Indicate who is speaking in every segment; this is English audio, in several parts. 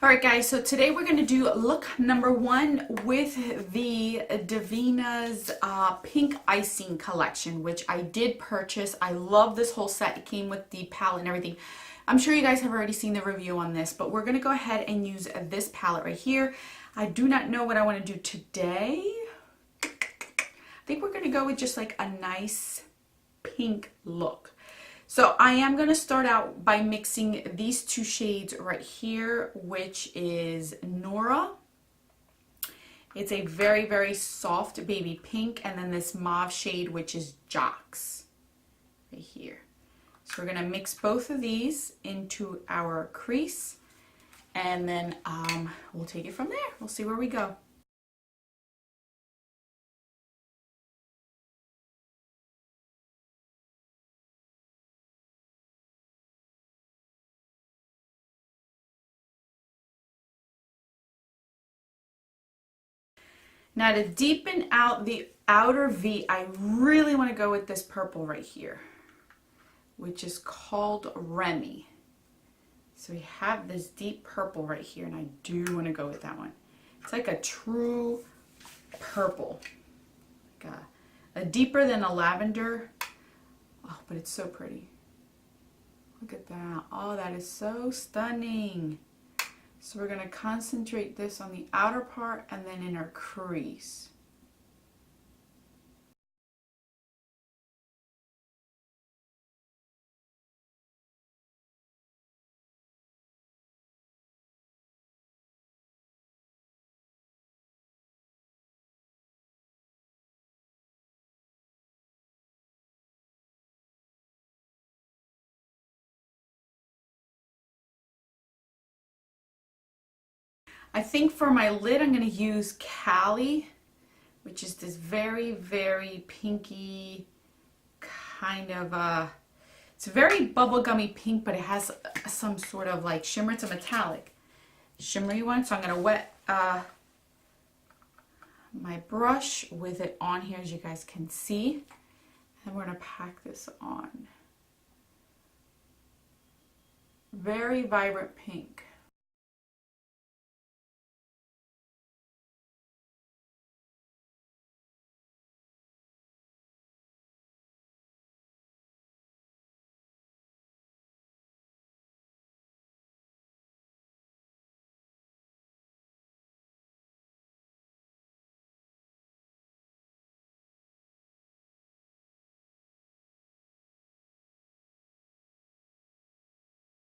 Speaker 1: Alright guys, so today we're going to do look number 1 with the Devinah's pink icing collection, which I did purchase. I love this whole set. It came with the palette and everything. I'm sure you guys have already seen the review on this, but we're going to go ahead and use this palette right here. I do not know what I want to do today. I think we're going to go with just like a nice pink look. So I am going to start out by mixing these two shades right here, which is Nora. It's a very, very soft baby pink, and then this mauve shade, which is Jocks right here. So we're going to mix both of these into our crease, and then we'll take it from there. We'll see where we go. Now to deepen out the outer V, I really want to go with this purple right here, which is called Remy. So we have this deep purple right here, and I do want to go with that one. It's like a true purple, like a deeper than a lavender. Oh, but it's so pretty. Look at that. Oh, that is so stunning. So we're going to concentrate this on the outer part and then in our crease. I think for my lid, I'm going to use Cali, which is this very, very pinky kind of, it's very bubblegummy pink, but it has some sort of like shimmer. It's a metallic shimmery one. So I'm going to wet my brush with it on here, as you guys can see. And we're going to pack this on. Very vibrant pink.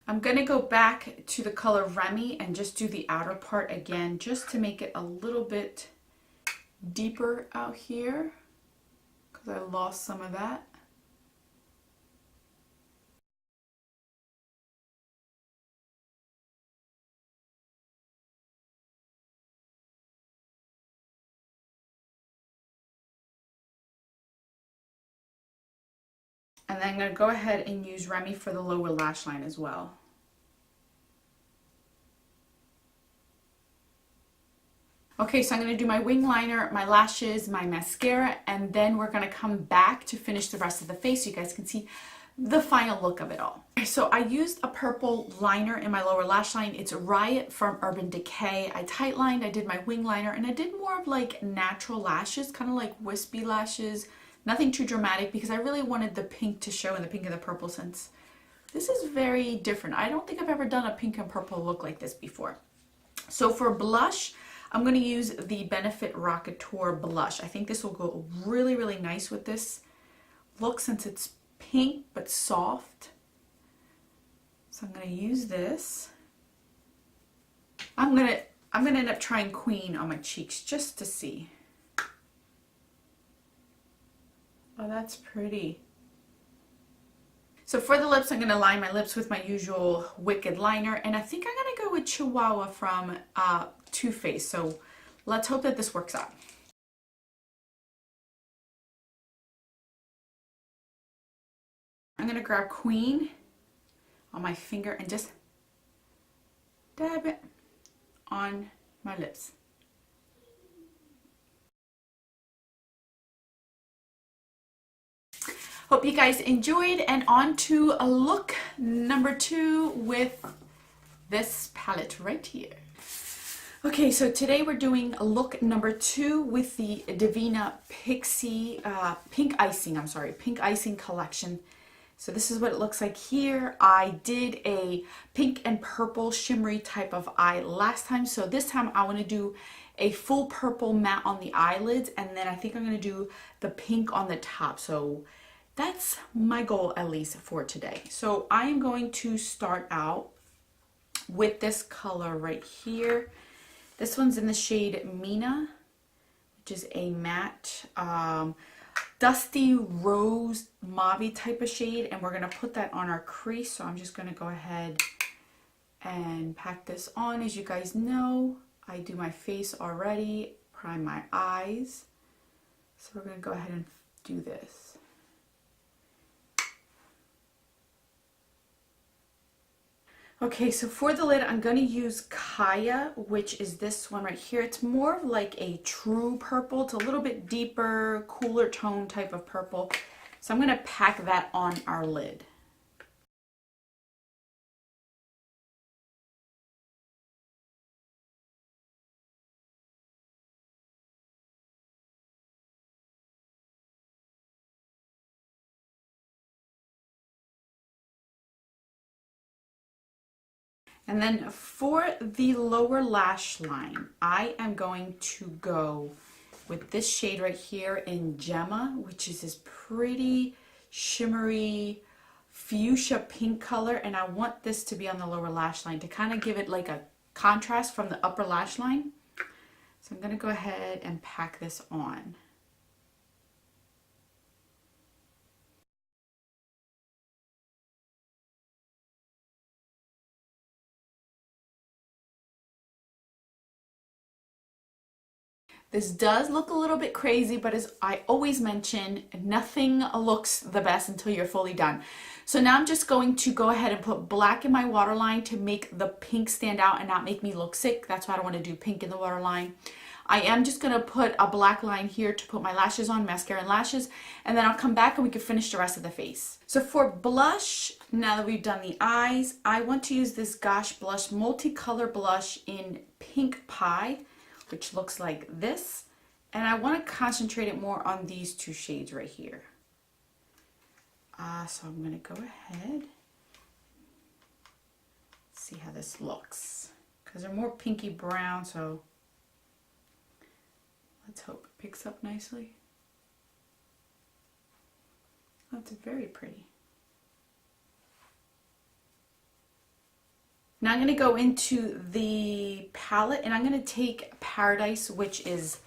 Speaker 1: I'm going to go back to the color Remy and just do the outer part again, just to make it a little bit deeper out here, because I lost some of that. And then I'm going to go ahead and use Remy for the lower lash line as well. Okay, so I'm going to do my wing liner, my lashes, my mascara, and then we're going to come back to finish the rest of the face so you guys can see the final look of it all. So I used a purple liner in my lower lash line. It's Riot from Urban Decay. I tight lined, I did my wing liner, and I did more of like natural lashes, kind of like wispy lashes. Nothing too dramatic, because I really wanted the pink to show and the pink and the purple, since this is very different. I don't think I've ever done a pink and purple look like this before. So for blush, I'm going to use the Benefit Rockateur blush. I think this will go really, really nice with this look, since it's pink but soft. So I'm going to use this. I'm going to end up trying Queen on my cheeks just to see. Oh, that's pretty. So for the lips, I'm going to line my lips with my usual Wicked liner, and I think I'm going to go with Chihuahua from Too Faced. So let's hope that this works out. I'm going to grab Queen on my finger and just dab it on my lips. Hope you guys enjoyed, and on to look number 2 with this palette right here. Okay, so today we're doing look number 2 with the Devinah Pink Icing collection. So this is what it looks like here. I did a pink and purple shimmery type of eye last time. So this time I want to do a full purple matte on the eyelids. And then I think I'm going to do the pink on the top. So that's my goal, at least for today. So I am going to start out with this color right here. This one's in the shade Mina, which is a matte dusty rose mauve type of shade, and we're going to put that on our crease. So I'm just going to go ahead and pack this on. As you guys know, I do my face already, prime my eyes. So we're going to go ahead and do this. Okay, so for the lid, I'm going to use Kaya, which is this one right here. It's more of like a true purple. It's a little bit deeper, cooler tone type of purple. So I'm going to pack that on our lid. And then for the lower lash line, I am going to go with this shade right here in Gemma, which is this pretty shimmery fuchsia pink color. And I want this to be on the lower lash line to kind of give it like a contrast from the upper lash line. So I'm going to go ahead and pack this on. This does look a little bit crazy, but as I always mention, nothing looks the best until you're fully done. So now I'm just going to go ahead and put black in my waterline to make the pink stand out and not make me look sick. That's why I don't want to do pink in the waterline. I am just going to put a black line here to put my lashes on, mascara and lashes, and then I'll come back and we can finish the rest of the face. So for blush, now that we've done the eyes, I want to use this Gosh Blush multicolor blush in Pink Pie, which looks like this, and I want to concentrate it more on these two shades right here. So I'm going to go ahead, see how this looks, because they're more pinky brown, so let's hope it picks up nicely. That's very pretty. Now I'm going to go into the palette and I'm going to take Paradise, which is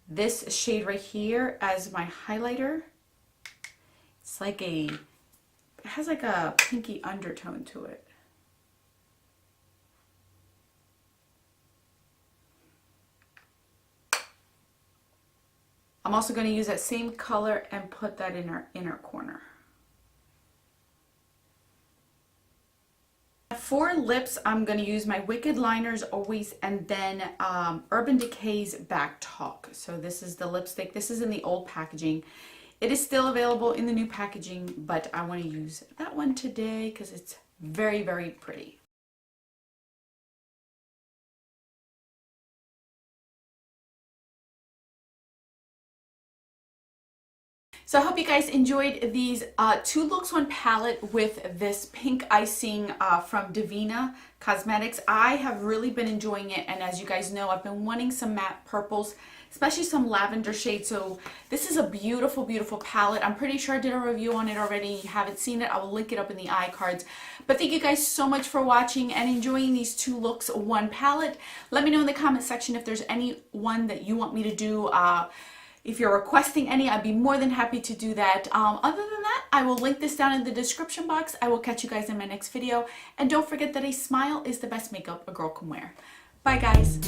Speaker 1: this shade right here, as my highlighter. It's like it has like a pinky undertone to it. I'm also going to use that same color and put that in our inner corner. For lips, I'm going to use my Wicked liners always, and then Urban Decay's Back Talk. So this is the lipstick. This is in the old packaging. It is still available in the new packaging, but I want to use that one today because it's very, very pretty. So I hope you guys enjoyed these 2 looks on palette with this pink icing from Devinah Cosmetics. I have really been enjoying it, and as you guys know, I've been wanting some matte purples, especially some lavender shades. So this is a beautiful, beautiful palette. I'm pretty sure I did a review on it already. If you haven't seen it, I will link it up in the iCards. But thank you guys so much for watching and enjoying these 2 looks, one palette. Let me know in the comment section if there's any one that you want me to do. If you're requesting any, I'd be more than happy to do that. Other than that, I will link this down in the description box. I will catch you guys in my next video. And don't forget that a smile is the best makeup a girl can wear. Bye, guys.